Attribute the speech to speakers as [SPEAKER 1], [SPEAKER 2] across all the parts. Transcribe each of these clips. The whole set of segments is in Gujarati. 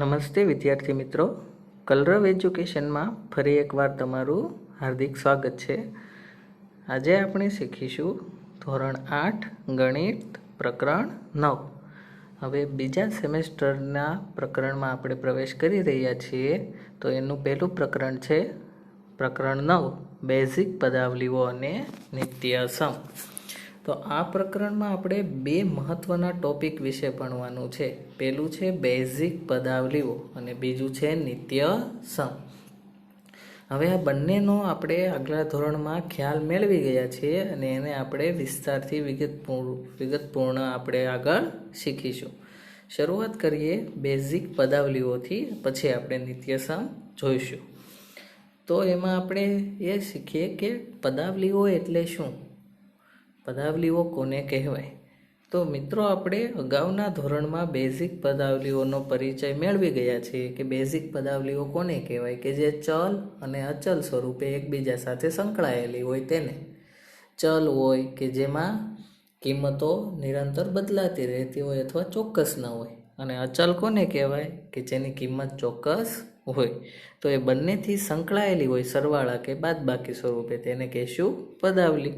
[SPEAKER 1] નમસ્તે વિદ્યાર્થી મિત્રો, કલરવ એજ્યુકેશનમાં ફરી એકવાર તમારું હાર્દિક સ્વાગત છે. આજે આપણે શીખીશું ધોરણ 8 ગણિત પ્રકરણ 9. હવે બીજા સેમેસ્ટરના પ્રકરણમાં આપણે પ્રવેશ કરી રહ્યા છીએ. તો એનું પહેલું પ્રકરણ છે પ્રકરણ 9, બેઝિક પદાવલીઓ અને નિત્યસમ. તો આ પ્રકરણમાં આપણે બે મહત્વના ટોપિક વિશે ભણવાનું છે. પહેલું છે બેઝિક પદાવલીઓ અને બીજું છે નિત્યસમ. હવે આ બંનેનો આપણે આગલા ધોરણમાં ખ્યાલ મેળવી ગયા છીએ અને એને આપણે વિસ્તારથી વિગતપૂર્ણ આપણે આગળ શીખીશું. શરૂઆત કરીએ બેઝિક પદાવલીઓથી, પછી આપણે નિત્યસમ જોઈશું. તો એમાં આપણે એ શીખીએ કે પદાવલીઓ એટલે શું, પદાવલીઓ કોને કહેવાય. તો મિત્રો, આપણે અગાઉના ધોરણમાં બેઝિક પદાવલીઓનો પરિચય મેળવી ગયા છીએ કે બેઝિક પદાવલીઓ કોને કહેવાય, કે જે ચલ અને અચલ સ્વરૂપે એકબીજા સાથે સંકળાયેલી હોય તેને. ચલ હોય કે જેમાં કિંમતો નિરંતર બદલાતી રહેતી હોય અથવા ચોક્કસ ન હોય, અને અચલ કોને કહેવાય, કે જેની કિંમત ચોક્કસ હોય. તો એ બંનેથી સંકળાયેલી હોય સરવાળા કે બાદબાકી સ્વરૂપે, તેને કહેશું પદાવલી.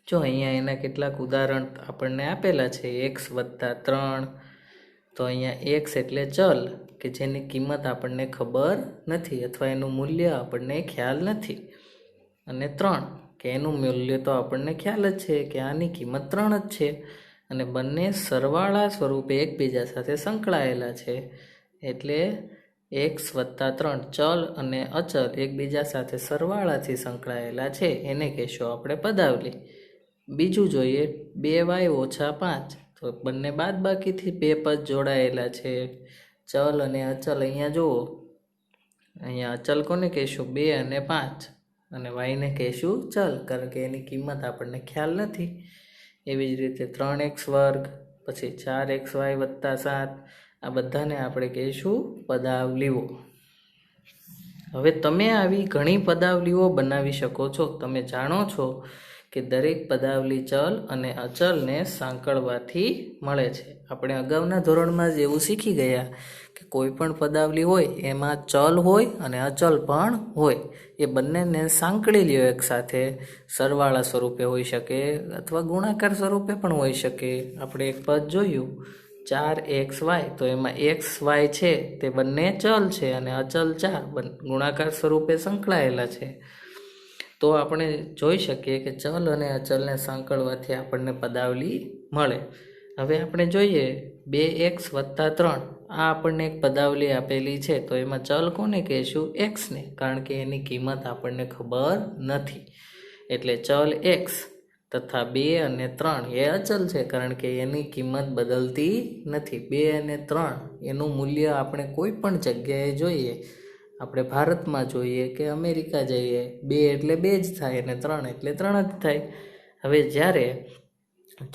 [SPEAKER 1] જો અહીંયા એના કેટલાક ઉદાહરણ આપણને આપેલા છે. x+3. તો અહીંયા x એટલે ચલ કે જેની કિંમત આપણને ખબર નથી અથવા એનું મૂલ્ય આપણને ખ્યાલ નથી, અને 3 કે એનું મૂલ્ય તો આપણને ખ્યાલ જ છે કે આની કિંમત 3 જ છે, અને બંને સરવાળા સ્વરૂપે એકબીજા સાથે સંકળાયેલા છે. એટલે x+3 ચલ અને અચલ એકબીજા સાથે સરવાળાથી સંકળાયેલા છે, એને કહેશું આપણે પદાવલી. બીજું જોઈએ 2y-5. તો બંને બાદબાકીથી બે પદ જોડાયેલા છે, ચલ અને અચલ. અહીંયા જુઓ, અહીંયા અચલ કોને કહેશું 2 અને 5, અને yને કહેશું ચલ કારણ કે એની કિંમત આપણને ખ્યાલ નથી. એવી જ રીતે 3x², પછી 4xy+7, આ બધાને આપણે કહીશું પદાવલીઓ. હવે તમે આવી ઘણી પદાવલીઓ બનાવી શકો છો. તમે જાણો છો કે દરેક પદાવલી ચલ અને અચલને સાંકળવાથી મળે છે. આપણે અગાઉના ધોરણમાં જ એવું શીખી ગયા કે કોઈ પણ પદાવલી હોય એમાં ચલ હોય અને અચલ પણ હોય. એ બંનેને સાંકળી લ્યો એકસાથે, સરવાળા સ્વરૂપે હોઈ શકે અથવા ગુણાકાર સ્વરૂપે પણ હોઈ શકે. આપણે એક પદ જોયું 4xy, તો એમાં xy છે તે બંને ચલ છે અને અચલ 4 ગુણાકાર સ્વરૂપે સંકળાયેલા છે. તો આપણે જોઈ શકીએ કે ચલ અને અચલને સાંકળવાથી આપણને પદાવલી મળે. હવે આપણે જોઈએ 2x+3. આ આપણને એક પદાવલી આપેલી છે. તો એમાં ચલ કોને કહેશું, x ને, કારણ કે એની કિંમત આપણને ખબર નથી. એટલે ચલ x તથા 2 અને 3 એ અચલ છે કારણ કે એની કિંમત બદલતી નથી. 2 અને 3 એનું મૂલ્ય આપણે કોઈ પણ જગ્યાએ જોઈએ, આપણે ભારતમાં જોઈએ કે અમેરિકા જઈએ, 2 એટલે 2 જ થાય અને 3 એટલે 3 જ થાય. હવે જ્યારે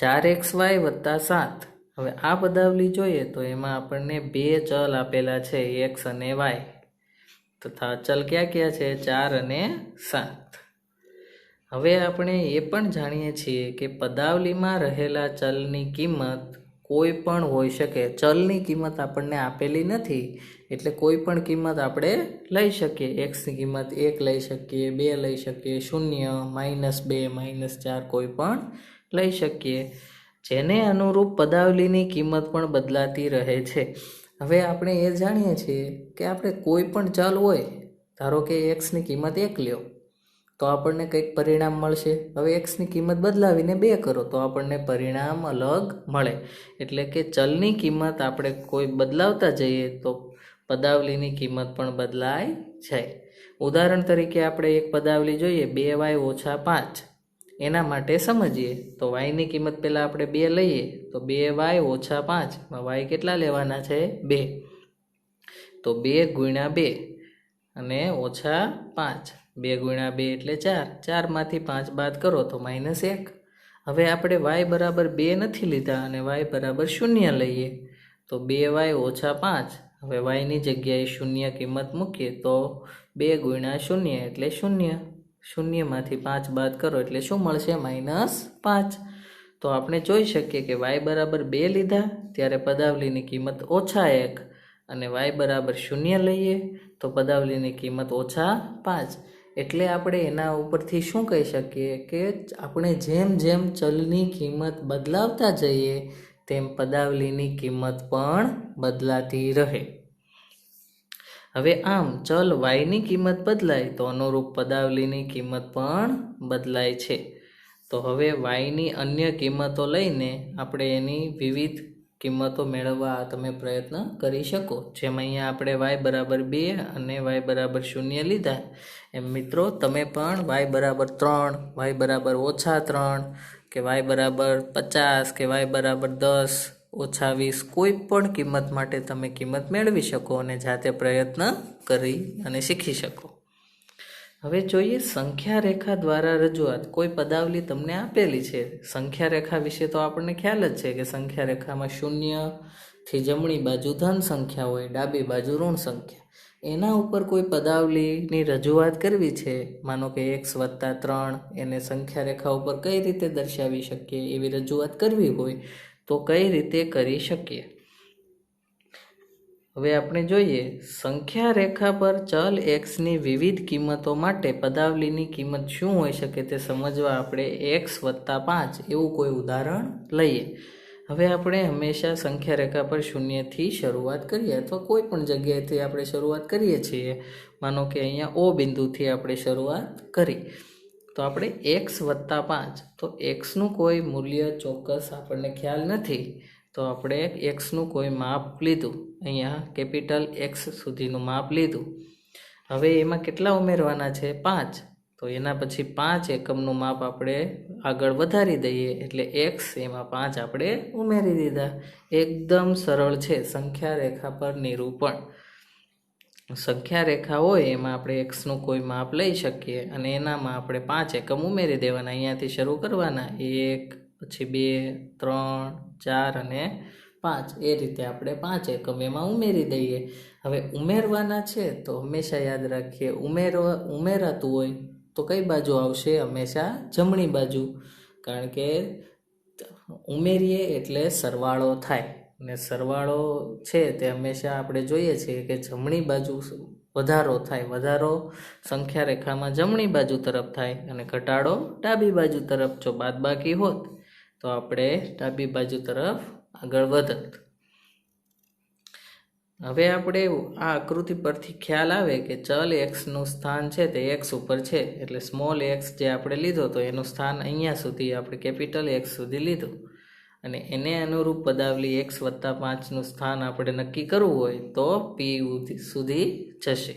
[SPEAKER 1] 4xy+7, હવે આ પદાવલી જોઈએ તો એમાં આપણને બે ચલ આપેલા છે, x અને y, તથા અચલ ક્યાં ક્યાં છે, 4 અને 7. હવે આપણે એ પણ જાણીએ છીએ કે પદાવલીમાં રહેલા ચલની કિંમત કોઈ પણ હોઈ શકે. ચલની કિંમત આપણને આપેલી નથી, એટલે કોઈ પણ કિંમત આપણે લઈ શકીએ. એક્સની કિંમત 1 લઈ શકીએ, 2 લઈ શકીએ, 0, -2, -4 કોઈ પણ લઈ શકીએ. જેને અનુરૂપ પદાવલીની કિંમત પણ બદલાતી રહે છે. હવે આપણે એ જાણીએ છીએ કે આપણે કોઈ પણ ચલ હોય, ધારો કે એક્સની કિંમત 1 લ્યો તો આપણને કંઈક પરિણામ મળશે. હવે એક્સની કિંમત બદલાવીને 2 કરો તો આપણને પરિણામ અલગ મળે. એટલે કે ચલની કિંમત આપણે કોઈ બદલાવતા જઈએ તો પદાવલીની કિંમત પણ બદલાય જાય. ઉદાહરણ તરીકે આપણે એક પદાવલી જોઈએ 2y-5. એના માટે સમજીએ તો yની કિંમત પહેલાં આપણે 2 લઈએ તો 2y-5 માં y કેટલા લેવાના છે, 2. તો 2 × 2 અને -5, 2 × 2 એટલે 4, 4માંથી 5 બાદ કરો તો -1. હવે આપણે y બરાબર 2 નથી લીધા અને y બરાબર 0 લઈએ તો 2y-5. હવે yની જગ્યાએ 0 કિંમત મૂકીએ તો 2 × 0 એટલે 0. 0માંથી 5 બાદ કરો એટલે શું મળશે, -5. તો આપણે જોઈ શકીએ કે y બરાબર 2 લીધા ત્યારે પદાવલીની કિંમત -1 અને y બરાબર 0 લઈએ તો પદાવલીની કિંમત -5. એટલે આપણે એના ઉપરથી શું કહી શકીએ કે આપણે જેમ જેમ ચલની કિંમત બદલાવતા જઈએ તેમ પદાવલીની કિંમત પણ બદલાતી રહે. હવે આમ ચલ yની કિંમત બદલાય તો અનુરૂપ પદાવલીની કિંમત પણ બદલાય છે. તો હવે yની અન્ય કિંમતો લઈને આપણે એની વિવિધ કિંમતો મેળવવા તમે પ્રયત્ન કરી શકો. જેમ અહીંયા આપણે y બરાબર 2 અને y બરાબર 0 લીધા, એમ મિત્રો તમે પણ y બરાબર 3, y બરાબર -3 કે y બરાબર 50 કે y બરાબર 10, -20 કોઈ પણ કિંમત માટે તમે કિંમત મેળવી શકો અને જાતે પ્રયત્ન કરી અને શીખી શકો. હવે જોઈએ સંખ્યા રેખા દ્વારા રજૂઆત. કોઈ પદાવલી તમને આપેલી છે. સંખ્યા રેખા વિશે તો આપણને ખ્યાલ જ છે કે સંખ્યા રેખામાં 0 થી જમણી બાજુ ધન સંખ્યા હોય, ડાબી બાજુ ઋણ સંખ્યા. એના ઉપર કોઈ પદાવલીની રજૂઆત કરવી છે, માનો કે x + 3, એને સંખ્યા રેખા ઉપર કઈ રીતે દર્શાવી શકીએ એવી રજૂઆત કરવી હોય તો કઈ રીતે કરી શકીએ. હવે આપણે જોઈએ સંખ્યા રેખા પર ચલ xની વિવિધ કિંમતો માટે પદાવલીની કિંમત શું હોઈ શકે તે સમજવા આપણે x + 5 એવું કોઈ ઉદાહરણ લઈએ. હવે આપણે હંમેશા સંખ્યા રેખા પર 0 થી શરૂઆત કરીએ અથવા કોઈ પણ જગ્યાએથી આપણે શરૂઆત કરીએ છીએ. માનો કે અહીંયા O બિંદુથી આપણે શરૂઆત કરી તો આપણે x + 5, તો xનું કોઈ મૂલ્ય ચોક્કસ આપણને ખ્યાલ નથી, તો આપણે xનું કોઈ માપ લીધું, અહીંયા કેપિટલ X સુધીનું માપ લીધું. હવે એમાં કેટલા ઉમેરવાના છે? 5. તો એના પછી 5 એકમનું માપ આપણે આગળ વધારી દઈએ એટલે x એમાં 5 આપણે ઉમેરી દીધા. એકદમ સરળ છે સંખ્યા રેખા પર નિરૂપણ. સંખ્યા રેખા હોય એમાં આપણે xનું કોઈ માપ લઈ શકીએ અને એનામાં આપણે 5 એકમ ઉમેરી દેવાના. અહીંયાથી શરૂ કરવાના, 1, પછી 2, 3, 4 અને 5. એ રીતે આપણે 5 એકમ એમાં ઉમેરી દઈએ. હવે ઉમેરવાના છે તો હંમેશા યાદ રાખીએ ઉમેરાતું હોય તો કઈ બાજુ આવશે? હંમેશા જમણી બાજુ, કારણ કે ઉમેરીએ એટલે સરવાળો થાય અને સરવાળો છે તે હંમેશા આપણે જોઈએ છીએ કે જમણી બાજુ વધારો થાય. વધારો સંખ્યા રેખામાં જમણી બાજુ તરફ થાય અને ઘટાડો ડાબી બાજુ તરફ. જો બાદબાકી હોત તો આપણે ડાબી બાજુ તરફ આગળ વધત. હવે આપણે આ આકૃતિ પરથી ખ્યાલ આવે કે ચલ xનું સ્થાન છે તે x ઉપર છે, એટલે સ્મોલ x જે આપણે લીધો તો એનું સ્થાન અહીંયા સુધી આપણે કેપિટલ X સુધી લીધું અને એને અનુરૂપ પદાવલી x + 5નું સ્થાન આપણે નક્કી કરવું હોય તો P સુધી જશે.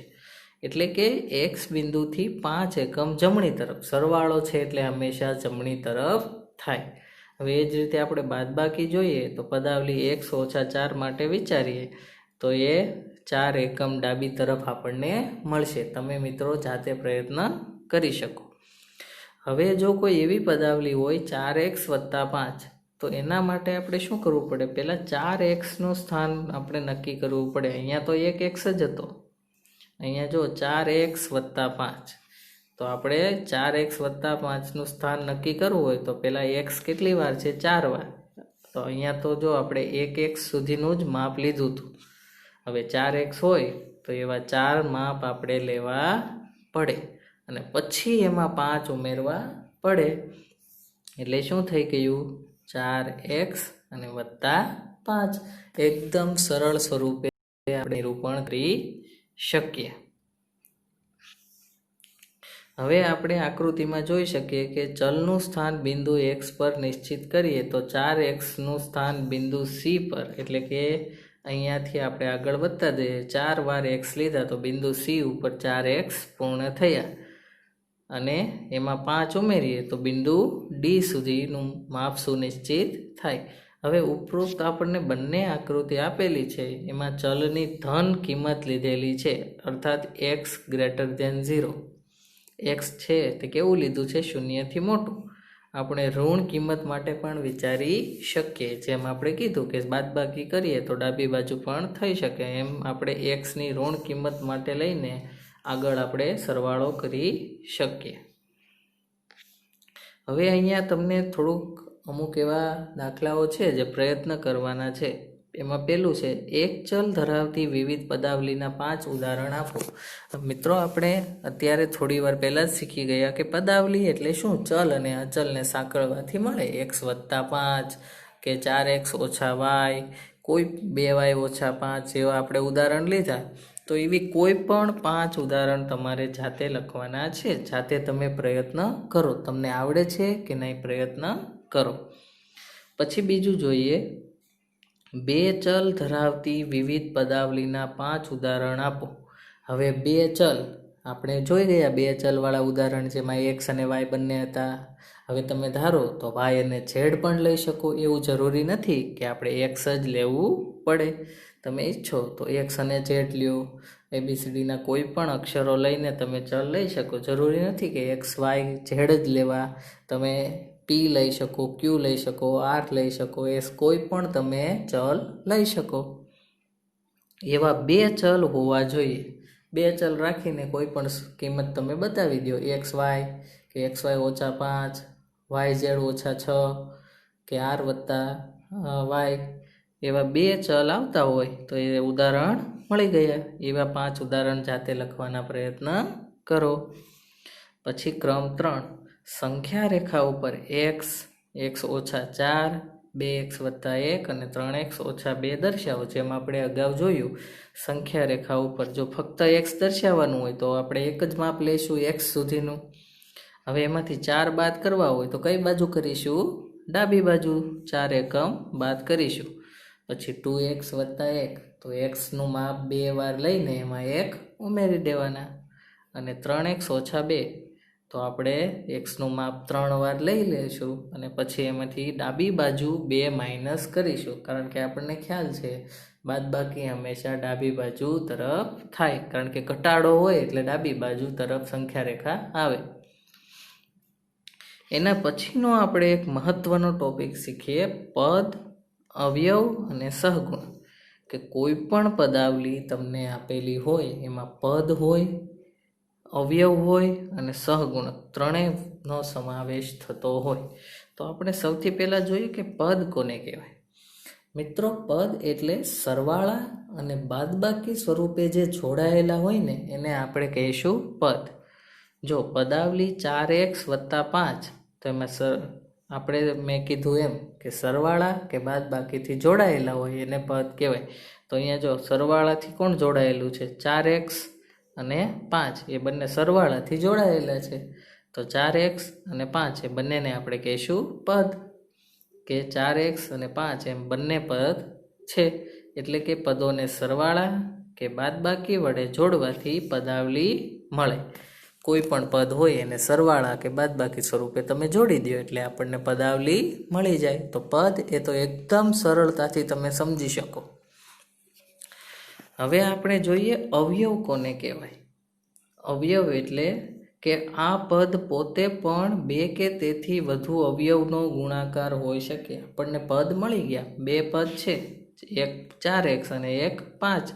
[SPEAKER 1] એટલે કે x બિંદુથી 5 એકમ જમણી તરફ. સરવાળો છે એટલે હંમેશા જમણી તરફ થાય. હવે એ જ રીતે આપણે બાદબાકી જોઈએ તો પદાવલી x - 4 માટે વિચારીએ તો એ 4 એકમ ડાબી તરફ આપણને મળશે. તમે મિત્રો જાતે પ્રયત્ન કરી શકો. હવે જો કોઈ એવી પદાવલી હોય 4x + 5 તો એના માટે આપણે શું કરવું પડે? પહેલાં 4xનું સ્થાન આપણે નક્કી કરવું પડે. અહીંયા તો એક x જ હતો, અહીંયા જો 4x + 5, તો આપણે 4x + 5નું સ્થાન નક્કી કરવું હોય તો પહેલાં x કેટલી વાર છે? 4 વાર. તો અહીંયા તો જો આપણે 1x સુધીનું જ માપ લીધું હતું. હવે 4x હોય તો એવા 4 માપ આપણે લેવા પડે અને પછી એમાં 5 ઉમેરવા પડે. એટલે શું થઈ ગયું? 4x અને +5. એકદમ સરળ સ્વરૂપે આપણે નિરૂપણ કરી શકીએ. હવે આપણે આકૃતિમાં જોઈ શકીએ કે ચલનું સ્થાન બિંદુ x પર નિશ્ચિત કરીએ તો 4xનું સ્થાન બિંદુ C પર, એટલે કે અહીંયાથી આપણે આગળ વધતા જઈએ. 4 વાર x લીધા તો બિંદુ C ઉપર 4x પૂર્ણ થયા અને એમાં 5 ઉમેરીએ તો બિંદુ D સુધીનું માપ સુનિશ્ચિત થાય. હવે ઉપરોક્ત આપણને બંને આકૃતિ આપેલી છે, એમાં ચલની ધન કિંમત લીધેલી છે, અર્થાત x > 0. x છે તે કેવું લીધું છે? 0 થી મોટું. આપણે ઋણ કિંમત માટે પણ વિચારી શકીએ. જેમ આપણે કીધું કે બાદબાકી કરીએ તો ડાબી બાજુ પણ થઈ શકે, એમ આપણે xની ઋણ કિંમત માટે લઈને આગળ આપણે સરવાળો કરી શકીએ. હવે અહીંયા તમને થોડુંક અમુક એવા દાખલાઓ છે જે પ્રયત્ન કરવાના છે. એમાં પહેલું છે એક ચલ ધરાવતી વિવિધ પદાવલીના 5 ઉદાહરણ આપો. મિત્રો આપણે અત્યારે થોડી વાર પહેલાં જ શીખી ગયા કે પદાવલી એટલે શું? ચલ અને અચલને સાંકળવાથી મળે. x + 5 કે 4x - y, કોઈ 2y - 5 જેવા આપણે ઉદાહરણ લીધા. તો એવી કોઈ પણ 5 ઉદાહરણ તમારે જાતે લખવાના છે. જાતે તમે પ્રયત્ન કરો. તમને આવડે છે કે નહીં? પ્રયત્ન કરો. પછી બીજું જોઈએ, 2 ચલ ધરાવતી વિવિધ પદાવલીના 5 ઉદાહરણ આપો. હવે 2 ચલ આપણે જોઈ ગયા, 2 ચલવાળા ઉદાહરણ જેમાં x અને y બંને હતા. હવે તમે ધારો તો y અને z પણ લઈ શકો. એવું જરૂરી નથી કે આપણે x જ લેવું પડે. તમે ઈચ્છો તો x અને z લ્યો. ABCDના કોઈ પણ અક્ષરો લઈને તમે ચલ લઈ શકો. જરૂરી નથી કે x y z જ લેવા. તમે P લઈ શકો, Q લઈ શકો, R લઈ શકો, S કોઈ પણ તમે ચલ લઈ શકો. એવા 2 ચલ હોવા જોઈએ. 2 ચલ રાખીને કોઈ પણ કિંમત તમે બતાવી દો. xy કે xy - 5, yz - 6 કે r + y, એવા 2 ચલ આવતા હોય તો એ ઉદાહરણ મળી ગયા. એવા 5 ઉદાહરણ જાતે લખવાના પ્રયત્ન કરો. પછી ક્રમ 3, સંખ્યા રેખા ઉપર x - 4, 2x + 1 અને 3x - 2 દર્શાવો. જેમ આપણે અગાઉ જોયું, સંખ્યા રેખા ઉપર જો ફક્ત x દર્શાવવાનું હોય તો આપણે એક જ માપ લઈશું x સુધીનું. હવે એમાંથી 4 બાદ કરવા હોય તો કઈ બાજુ કરીશું? ડાબી બાજુ 4 એકમ બાદ કરીશું. પછી 2x + 1, તો xનું માપ 2 વાર લઈને એમાં 1 ઉમેરી દેવાના. અને 3x - 2, તો આપણે xનું માપ 3 વાર લઈ લઈશું અને પછી એમાંથી ડાબી બાજુ 2 માઇનસ કરીશું. કારણ કે આપણને ખ્યાલ છે બાદબાકી હંમેશા ડાબી બાજુ તરફ થાય. કારણ કે ઘટાડો હોય એટલે ડાબી બાજુ તરફ સંખ્યા રેખા આવે. એના પછીનો આપણે એક મહત્વનો ટોપિક શીખીએ, પદ, અવયવ અને સહગુણ. કે કોઈ પણ પદાવલી તમને આપેલી હોય એમાં પદ હોય, અવયવ હોય અને સહગુણક ત્રણેયનો સમાવેશ થતો હોય. તો આપણે સૌથી પહેલાં જોઈએ કે પદ કોને કહેવાય. મિત્રો, પદ એટલે સરવાળા અને બાદબાકી સ્વરૂપે જે જોડાયેલા હોય ને એને આપણે કહીશું પદ. જો પદાવલી 4x + 5, તો એમાં મેં કીધું એમ કે સરવાળા કે બાદબાકીથી જોડાયેલા હોય એને પદ કહેવાય. તો અહીંયા જો સરવાળાથી કોણ જોડાયેલું છે? 4x અને 5 એ બંને સરવાળાથી જોડાયેલા છે. તો 4x અને 5 એ બંનેને આપણે કહીશું પદ. કે 4x અને 5 એમ બંને પદ છે. એટલે કે પદોને સરવાળા કે બાદબાકી વડે જોડવાથી પદાવલી મળે. કોઈ પણ પદ હોય એને સરવાળા કે બાદબાકી સ્વરૂપે તમે જોડી દો એટલે આપણને પદાવલી મળી જાય. તો પદ એ તો એકદમ સરળતાથી તમે સમજી શકો. હવે આપણે જોઈએ અવયવ કોને કહેવાય. અવયવ એટલે કે આ પદ પોતે પણ 2 કે તેથી વધુ અવયવનો ગુણાકાર હોઈ શકે. આપણને પદ મળી ગયા, 2 પદ છે, એક 4x અને એક 5.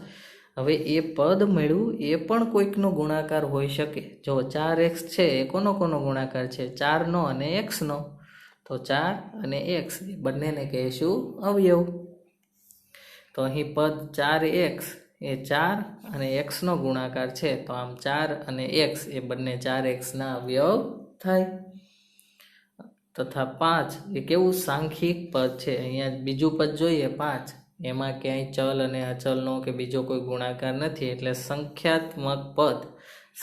[SPEAKER 1] હવે એ પદ મળ્યું એ પણ કોઈકનો ગુણાકાર હોઈ શકે. જો 4x છે એ કોનો ગુણાકાર છે? 4નો અને xનો. તો 4 અને x એ બંનેને કહીશું અવયવ. તો અહીં પદ 4x એ 4 અને xનો ગુણાકાર છે. તો આમ 4 અને x એ બંને 4xના અવયવ થાય. તથા 5 એ કેવું સાંખ્યિક પદ છે. અહીંયા બીજું પદ જોઈએ 5, એમાં ક્યાંય ચલ અને અચલનો કે બીજો કોઈ ગુણાકાર નથી. એટલે સંખ્યાત્મક પદ,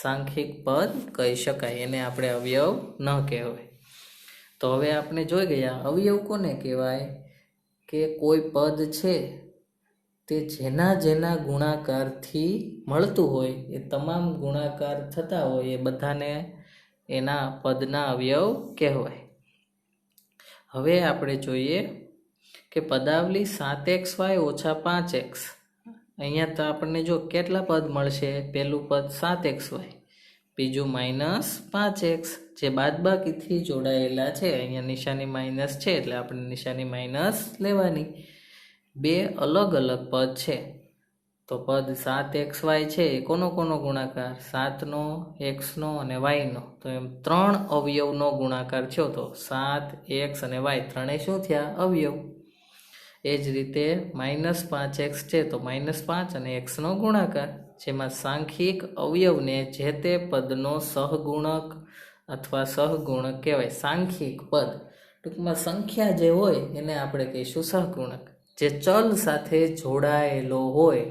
[SPEAKER 1] સાંખ્યિક પદ કહી શકાય. એને આપણે અવયવ ન કહેવાય. તો હવે આપણે જોઈ ગયા અવયવ કોને કહેવાય. કે કોઈ પદ છે તે જેના ગુણાકારથી મળતું હોય એ તમામ ગુણાકાર થતા હોય એ બધાને એના પદના અવયવ કહેવાય. હવે આપણે જોઈએ કે પદાવલી 7xy - 5x. અહીંયા તો આપણને જો કેટલા પદ મળશે? પહેલું પદ 7xy, બીજું -5x જે બાદબાકીથી જોડાયેલા છે. અહીંયા નિશાની માઇનસ છે એટલે આપણે નિશાની માઇનસ લેવાની. 2 અલગ અલગ પદ છે. તો પદ 7xy છે એ કોનો ગુણાકાર? 7નો, xનો અને yનો. તો એમ 3 અવયવનો ગુણાકાર થયો. તો 7, x અને y ત્રણેય શું થયા? અવયવ. એ જ રીતે -5x છે તો -5 અને xનો ગુણાકાર, જેમાં સાંખ્યિક અવયવને જે તે પદનો સહગુણક અથવા સહગુણક કહેવાય. સાંખ્યિક પદ ટૂંકમાં સંખ્યા જે હોય એને આપણે કહીશું સહગુણક. જે ચલ સાથે જોડાયેલો હોય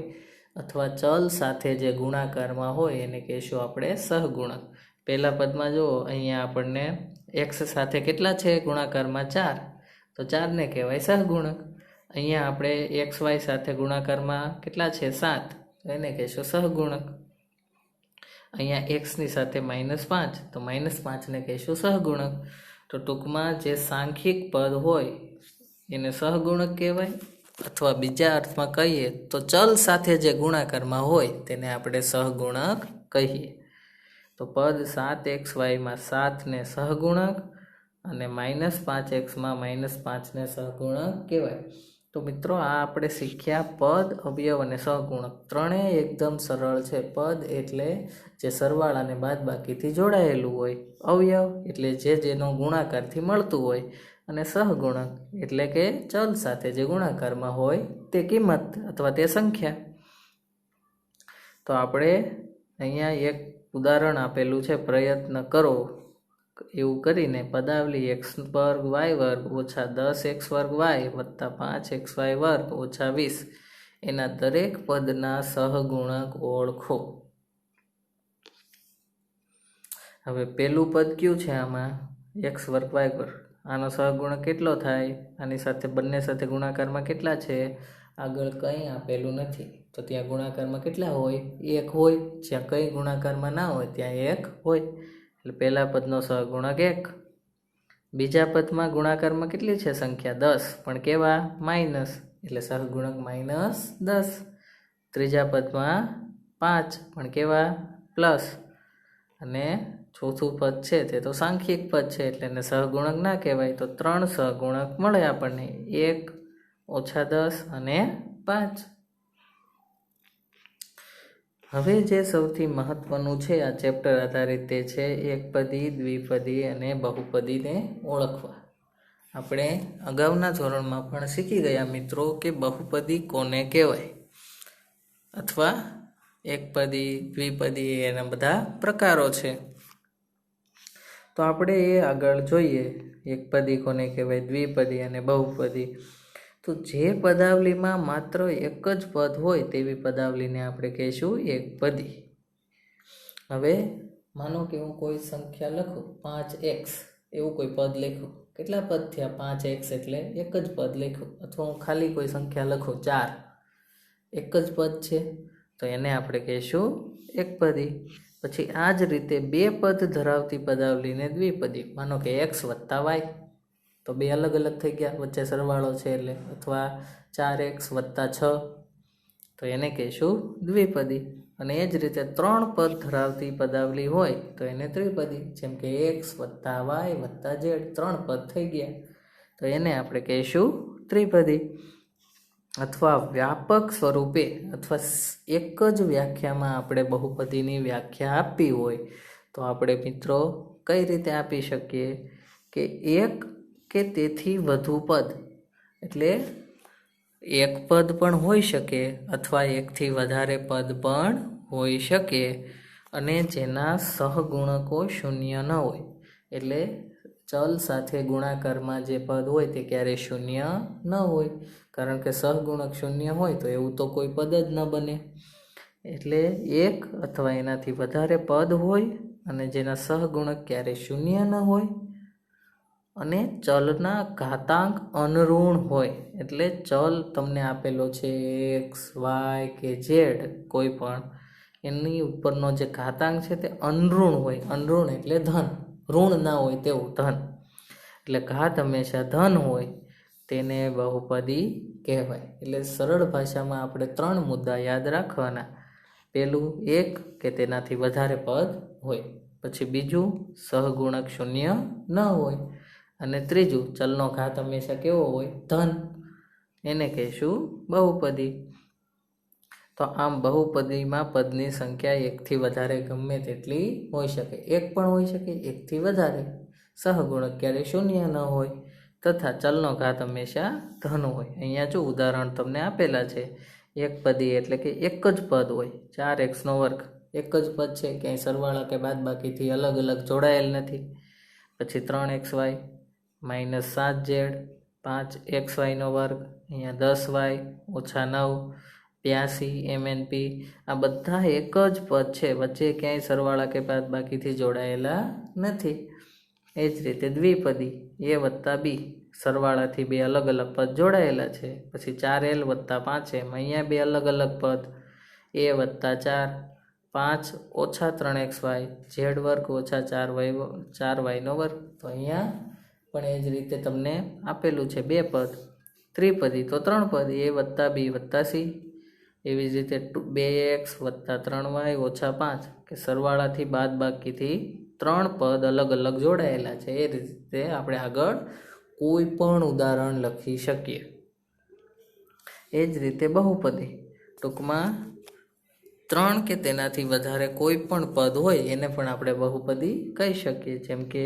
[SPEAKER 1] અથવા ચલ સાથે જે ગુણાકારમાં હોય એને કહીશું આપણે સહગુણક. પહેલા પદમાં જુઓ, અહીંયા આપણને x સાથે કેટલા છે ગુણાકારમાં 4, તો 4ને કહેવાય સહગુણક. અહીંયા આપણે xy સાથે ગુણાકારમાં કેટલા છે 7, તો એને કહીશું સહગુણક. અહીંયા xની સાથે -5, તો -5ને કહીશું સહગુણક. તો ટૂંકમાં જે સાંખ્યિક પદ હોય એને સહગુણક કહેવાય, અથવા બીજા અર્થમાં કહીએ તો ચલ સાથે જે ગુણાકારમાં હોય તેને આપણે સહગુણક કહીએ. તો પદ 7xy માં 7ને સહગુણક અને -5xમાં -5ને સહગુણક કહેવાય. તો મિત્રો, આ આપણે શીખ્યા પદ, અવયવ અને સહગુણક. ત્રણેય એકદમ સરળ છે. પદ એટલે જે સરવાળા અને બાદબાકીથી જોડાયેલું હોય, અવયવ એટલે જેનો ગુણાકારથી મળતું હોય, અને સહગુણક એટલે કે ચલ સાથે જે ગુણાકારમાં હોય તે કિંમત અથવા તે સંખ્યા. તો આપણે અહીંયા એક ઉદાહરણ આપેલું છે, પ્રયત્ન કરો એવું કરીને પદાવલી x² - 10x² + 5xy² - 20 એના દરેક પદના સહગુણક ઓળખો. હવે પેલું પદ કયું છે આમાં? x²y². આનો સહગુણક કેટલો થાય? આની સાથે બંને સાથે ગુણાકારમાં કેટલા છે? આગળ કંઈ આપેલું નથી, તો ત્યાં ગુણાકારમાં કેટલા હોય? 1 હોય. જ્યાં કંઈ ગુણાકારમાં ના હોય ત્યાં 1 હોય. એટલે પહેલા પદનો સહગુણક 1. બીજા પદમાં ગુણાકારમાં કેટલી છે સંખ્યા? 10, પણ કેવા? માઇનસ, એટલે સહગુણક -10. ત્રીજા પદમાં 5, પણ કેવા? પ્લસ. અને ચોથું પદ છે તે તો સાંખ્યિક પદ છે એટલે એને સહગુણક ના કહેવાય. તો 3 સહગુણક મળે આપણને, 1, -10 અને 5. હવે જે સૌથી મહત્વનું છે આ ચેપ્ટર આધારિત તે છે એકપદી, દ્વિપદી અને બહુપદીને ઓળખવા. આપણે અગાઉના ધોરણમાં પણ શીખી ગયા મિત્રો કે બહુપદી કોને કહેવાય, અથવા એકપદી, દ્વિપદી એના બધા પ્રકારો છે. તો આપણે એ આગળ જોઈએ, એકપદી કોને કહેવાય, દ્વિપદી અને બહુપદી. તો જે પદાવલીમાં માત્ર એક જ પદ હોય તેવી પદાવલીને આપણે કહીશું એકપદી. હવે માનો કે હું કોઈ સંખ્યા લખું, 5x એવું કોઈ પદ લખ્યું. કેટલા પદ થયા? 5x એટલે એક જ પદ લખ્યું. અથવા હું ખાલી કોઈ સંખ્યા લખું 4, એક જ પદ છે, તો એને આપણે કહીશું એકપદી. પછી આ જ રીતે 2 પદ ધરાવતી પદાવલીને દ્વિપદી. માનો કે x + y, તો 2 અલગ અલગ થઈ ગયા, વચ્ચે સરવાળો છે એટલે. અથવા 4x + 6, તો એને કહીશું દ્વિપદી. અને એ જ રીતે 3 પદ ધરાવતી પદાવલી હોય તો એને ત્રિપદી. જેમ કે x + y + z, 3 પદ થઈ ગયા, તો એને આપણે કહીશું ત્રિપદી. અથવા વ્યાપક સ્વરૂપે અથવા એક જ વ્યાખ્યામાં આપણે બહુપદીની વ્યાખ્યા આપવી હોય તો આપણે મિત્રો કઈ રીતે આપી શકીએ? કે એક કે તેથી વધુ પદ, એટલે એક પદ પણ હોઈ શકે અથવા એકથી વધારે પદ પણ હોઈ શકે, અને જેના સહગુણકો 0 ન હોય. એટલે ચલ સાથે ગુણાકારમાં જે પદ હોય તે ક્યારે 0 ન હોય, કારણ કે સહગુણક 0 હોય તો એવું તો કોઈ પદ જ ન બને. એટલે એક અથવા એનાથી વધારે પદ હોય અને જેના સહગુણક ક્યારે 0 ન હોય, અને ચલના ઘાતાંક અનઋણ હોય. એટલે ચલ તમને આપેલો છે x, y કે z કોઈ પણ, એની ઉપરનો જે ઘાતાંક છે તે અનઋણ હોય. અનઋણ એટલે ધન, ઋણ ના હોય તેવું ધન. એટલે ઘાત હંમેશા ધન હોય, તેને બહુપદી કહેવાય. એટલે સરળ ભાષામાં આપણે 3 મુદ્દા યાદ રાખવાના. પહેલું, એક કે તેનાથી વધારે પદ હોય. પછી બીજું, સહગુણક 0 ન હોય. અને ત્રીજું, ચલનો ઘાત હંમેશા કેવો હોય? ધન. એને કહીશું બહુપદી. તો આમ બહુપદીમાં પદની સંખ્યા 1 થી વધારે ગમે તેટલી હોઈ શકે. 1 પણ હોઈ શકે, 1 થી વધારે. સહગુણક ક્યારે 0 ન હોય. તથા ચલનો ઘાત હંમેશા ધન હોય. અહીંયા જો ઉદાહરણ તમને આપેલા છે. એક પદી એટલે કે એક જ પદ હોય, 4x વર્ગ એક જ પદ છે, ક્યાંય સરવાળા કે બાદબાકીથી અલગ અલગ જોડાયેલ નથી. પછી 3xy -7z 5xy વર્ગ, અહીંયા 10y -9 82 mnp. આ બધા એક જ પદ છે, વચ્ચે ક્યાંય સરવાળા કે બાદબાકીથી જોડાયેલા નથી. એ જ રીતે દ્વિપદી a વત્તા b, સરવાળાથી બે અલગ અલગ પદ જોડાયેલા છે. પછી 4l વત્તા 5m, અહીંયા બે અલગ અલગ પદ a વત્તા 4 5 ઓછા 3xy z વર્ગ ઓછા 4y વર્ગ. તો અહીંયા પણ એ જ રીતે તમને આપેલું છે બે પદ. ત્રિપદી તો 3 પદ a વત્તા b વત્તા c. એવી જ રીતે 2x વત્તા 3y ઓછા 5, કે સરવાળાથી બાદબાકીથી 3 પદ અલગ અલગ જોડાયેલા છે. એ રીતે આપણે આગળ કોઈ પણ ઉદાહરણ લખી શકીએ. એ જ રીતે બહુપદી, ટૂંકમાં 3 કે તેનાથી વધારે કોઈ પણ પદ હોય એને પણ આપણે બહુપદી કહી શકીએ. જેમ કે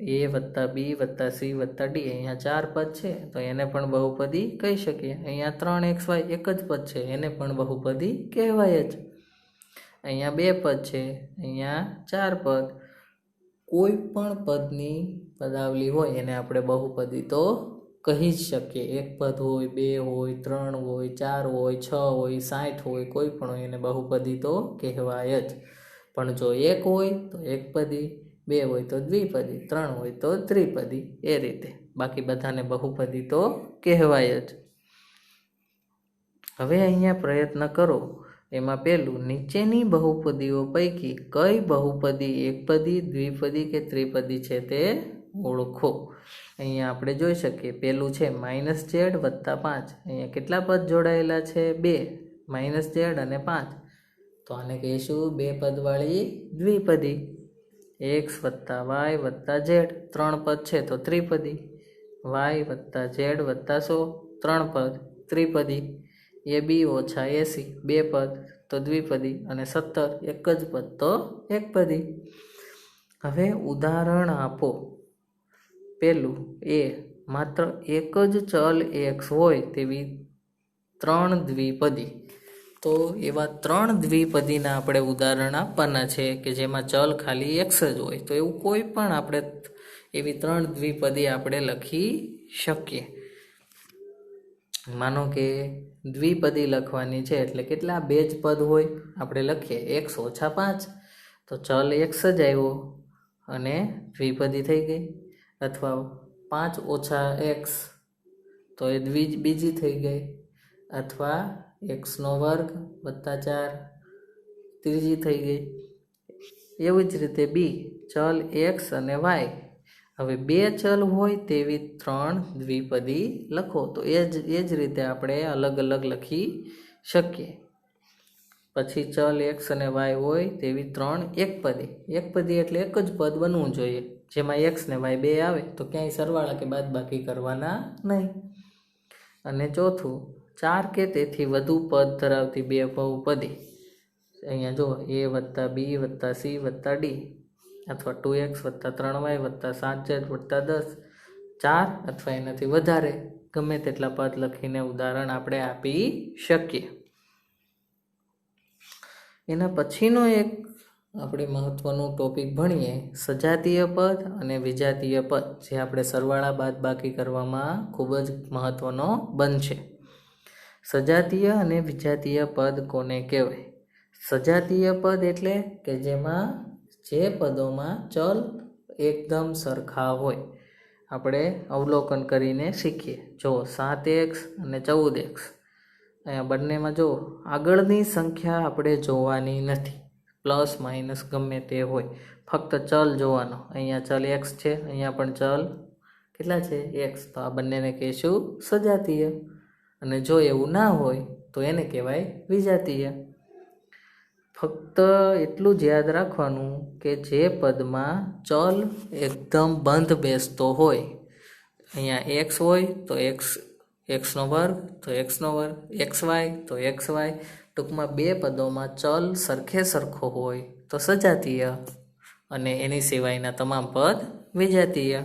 [SPEAKER 1] a વત્તા b વત્તા c વત્તા d, અહીંયા 4 પદ છે તો એને પણ બહુપદી કહી શકીએ. અહીંયા 3xy એક જ પદ છે, એને પણ બહુપદી કહેવાય જ. અહીંયા 2 પદ છે, અહીંયા 4 પદ. કોઈ પણ પદની પદાવલી હોય એને આપણે બહુપદી તો કહી જ શકીએ. એક પદ હોય, 2 હોય, 3 હોય, 4 હોય, 6 હોય, 60 હોય, કોઈ પણ હોય એને બહુપદી તો કહેવાય જ. પણ જો એક હોય તો એકપદી, 2 હોય તો દ્વિપદી, 3 હોય તો ત્રિપદી. એ રીતે બાકી બધાને બહુપદી તો કહેવાય જ. હવે અહીંયા પ્રયત્ન કરો. એમાં પહેલું, નીચેની બહુપદીઓ પૈકી કઈ બહુપદી એકપદી, દ્વિપદી કે ત્રિપદી છે તે ઓળખો. અહીંયા આપણે જોઈ શકીએ. પહેલું છે -z વત્તા 5. અહીંયા કેટલા પદ જોડાયેલા છે? 2, -z અને 5. તો આને કહીશું બે પદવાળી દ્વિપદી. x વત્તા y વત્તા z 3 પદ છે તો ત્રિપદી. y વત્તા z વત્તા 100 3 પદ ત્રિપદી. ab ઓછા 80 2 પદ તો દ્વિપદી. અને 17 એક જ પદ તો એકપદી. હવે ઉદાહરણ આપો. પહેલું, એ માત્ર એક જ ચલ x હોય તેવી 3 દ્વિપદી. તો એવા 3 દ્વિપદીના આપણે ઉદાહરણ આપવાના છે કે જેમાં ચલ ખાલી x જ હોય. તો એવું કોઈ પણ આપણે એવી 3 દ્વિપદી આપણે લખી શકીએ. માનો કે દ્વિપદી લખવાની છે એટલે કેટલા? 2 જ પદ હોય. આપણે લખીએ x ઓછા 5, તો ચલ x જ આવ્યો અને દ્વિપદી થઈ ગઈ. અથવા 5 ઓછા x, તો એ બીજી થઈ ગઈ. અથવા x વર્ગ વત્તા 4 ત્રીજી થઈ ગઈ. એવી જ રીતે બી, ચલ x અને y. હવે 2 ચલ હોય તેવી 3 દ્વિપદી લખો. તો એ જ રીતે આપણે અલગ અલગ લખી શકીએ. પછી ચલ x અને y હોય તેવી 3 એકપદી. એકપદી એટલે એક જ પદ બનવું જોઈએ, જેમાં x ને y 2 આવે તો ક્યાંય સરવાળા કે બાદબાકી કરવાના નહીં. અને ચોથું, 4 કે તેથી વધુ પદ ધરાવતી બે બહુપદી. અહીંયા જો a વત્તા b વત્તા c વત્તા d, અથવા 2x વત્તા 3y વત્તા 7z વત્તા 10, 4 અથવા એનાથી વધારે ગમે તેટલા પદ લખીને ઉદાહરણ આપણે આપી શકીએ. એના પછીનો એક આપણે મહત્વનું ટોપિક ભણીએ, સજાતીય પદ અને વિજાતીય પદ, જે આપણે સરવાળા બાદબાકી કરવામાં ખૂબ જ મહત્વનો બનશે. સજાતીય અને વિજાતીય પદ કોને કહેવાય? સજાતીય પદ એટલે કે જેમાં જે પદોમાં ચલ એકદમ સરખા હોય. આપણે અવલોકન કરીને શીખીએ. જો 7x અને 14x, અહીંયા બંનેમાં જો આગળની સંખ્યા આપણે જોવાની નથી, પ્લસ માઇનસ ગમે તે હોય, ફક્ત ચલ જોવાનો. અહીંયા ચલ x છે, અહીંયા પણ ચલ કેટલા છે? x. તો આ બંનેને કહીશું સજાતીય. અને જો એવું ના હોય તો એને કહેવાય વિજાતીય. ફક્ત એટલું જ યાદ રાખવાનું કે જે પદમાં ચલ એકદમ બંધ બેસતો હોય, અહીંયા x હોય તો x વર્ગ તો x વર્ગ, xy તો xy. ટૂંકમાં બે પદોમાં ચલ સરખે સરખો હોય તો સજાતીય, અને એની સિવાયના તમામ પદ વિજાતીય.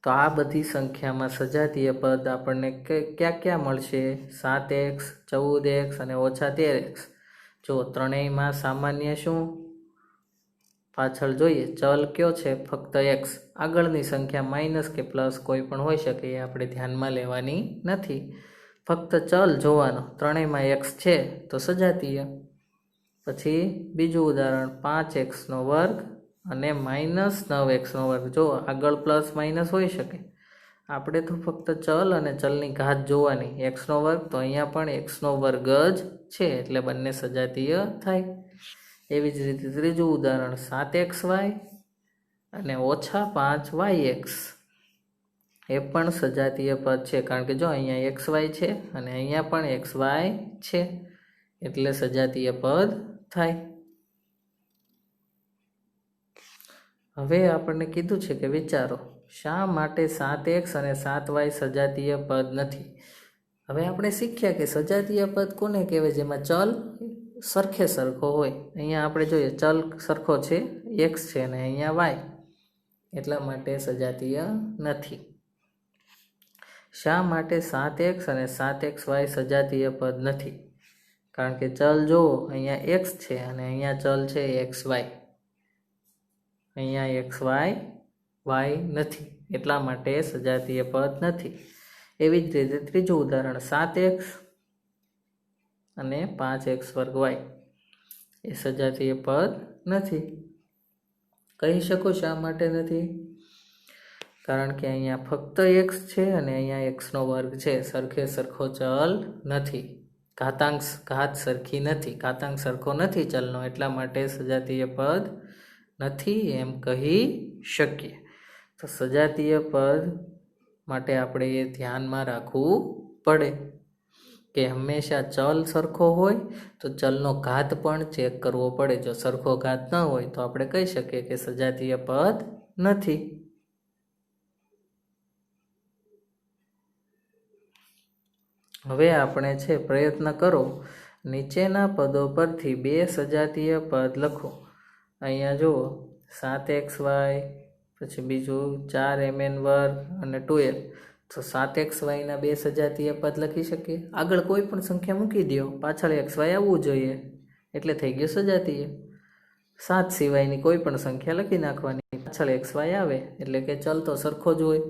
[SPEAKER 1] તો આ બધી સંખ્યામાં સજાતીય પદ આપણને ક્યાં ક્યાં મળશે? 7x, 14x અને -13x. જો ત્રણેયમાં સામાન્ય શું? પાછળ જોઈએ ચલ કયો છે? ફક્ત x. આગળની સંખ્યા માઇનસ કે પ્લસ કોઈ પણ હોઈ શકે, એ આપણે ધ્યાનમાં લેવાની નથી. ફક્ત ચલ જોવાનો. ત્રણેયમાં x છે તો સજાતીય. પછી બીજું ઉદાહરણ 5x² અને -9x². જો આગળ પ્લસ માઇનસ હોઈ શકે, આપણે તો ફક્ત ચલ અને ચલની ઘાત જોવાની. x² તો અહીંયા પણ x² જ છે એટલે બંને સજાતીય થાય. એવી જ રીતે ત્રીજું ઉદાહરણ 7xy અને -5yx. એ પણ સજાતીય પદ છે, કારણ કે જો અહીંયા xy છે અને અહીંયા પણ xy છે એટલે સજાતીય પદ થાય. હવે આપણને કીધું છે કે વિચારો, શા માટે 7x અને 7y સજાતીય પદ નથી? હવે આપણે શીખ્યા કે સજાતીય પદ કોને કહેવાય? જેમાં ચલ સરખે સરખો હોય. અહીંયા આપણે જોઈએ ચલ સરખો છે, x છે અને અહીંયા y, એટલા માટે સજાતીય નથી. શા માટે 7x અને 7xy સજાતીય પદ નથી? કારણ કે ચલ જુઓ, અહીંયા x છે અને અહીંયા ચલ છે xy. અહીંયા xy y નથી, એટલા માટે સજાતીય પદ નથી. એવી જ રીતે ત્રીજું ઉદાહરણ 7x અને 5x²y. એ સજાતીય પદ નથી. કહી શકો શા માટે નથી? કારણ કે અહીંયા ફક્ત x છે અને અહીંયા x² છે. સરખે સરખો ચલ નથી. ઘાત સરખી નથી. ઘાતાંક સરખો નથી ચલનો, એટલા માટે સજાતીય પદ નથી એમ કહી શકીએ. તો સજાતીય પદ માટે આપણે એ ધ્યાનમાં રાખવું પડે કે હંમેશા ચલ સરખો હોય તો ચલનો ઘાત પણ ચેક કરવો પડે. જો સરખો ઘાત ન હોય તો આપણે કહી શકીએ કે સજાતીય પદ નથી. હવે આપણે છે પ્રયત્ન કરો, નીચેના પદો પરથી બે સજાતીય પદ લખો. અહીંયા જુઓ 7xy, પછી બીજું 4mn² અને 2l. તો 7xy ના બે સજાતીય પદ લખી શકીએ. આગળ કોઈ પણ સંખ્યા મૂકી દો, પાછળ xy આવવું જોઈએ એટલે થઈ ગયું સજાતીય. 7 સિવાયની કોઈ પણ સંખ્યા લખી નાખવાની, પાછળ xy આવે એટલે કે ચલ તો સરખો જ હોય.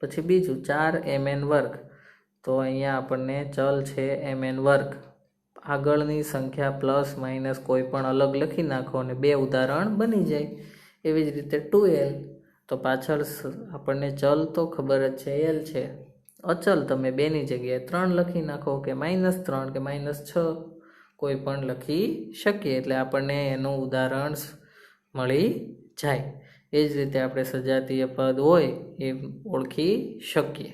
[SPEAKER 1] પછી બીજું 4mn². તો અહીંયા આપણને ચલ છે mn². આગળની સંખ્યા પ્લસ માઇનસ કોઈ પણ અલગ લખી નાખો અને બે ઉદાહરણ બની જાય. એવી જ રીતે 2l. તો પાછળ આપણને ચલ તો ખબર જ છે l છે, અચલ તમે બેની જગ્યાએ 3 લખી નાખો કે -3 કે -6 કોઈ પણ લખી શકીએ એટલે આપણને એનું ઉદાહરણ મળી જાય. એ જ રીતે આપણે સજાતીય પદ હોય એ ઓળખી શકીએ.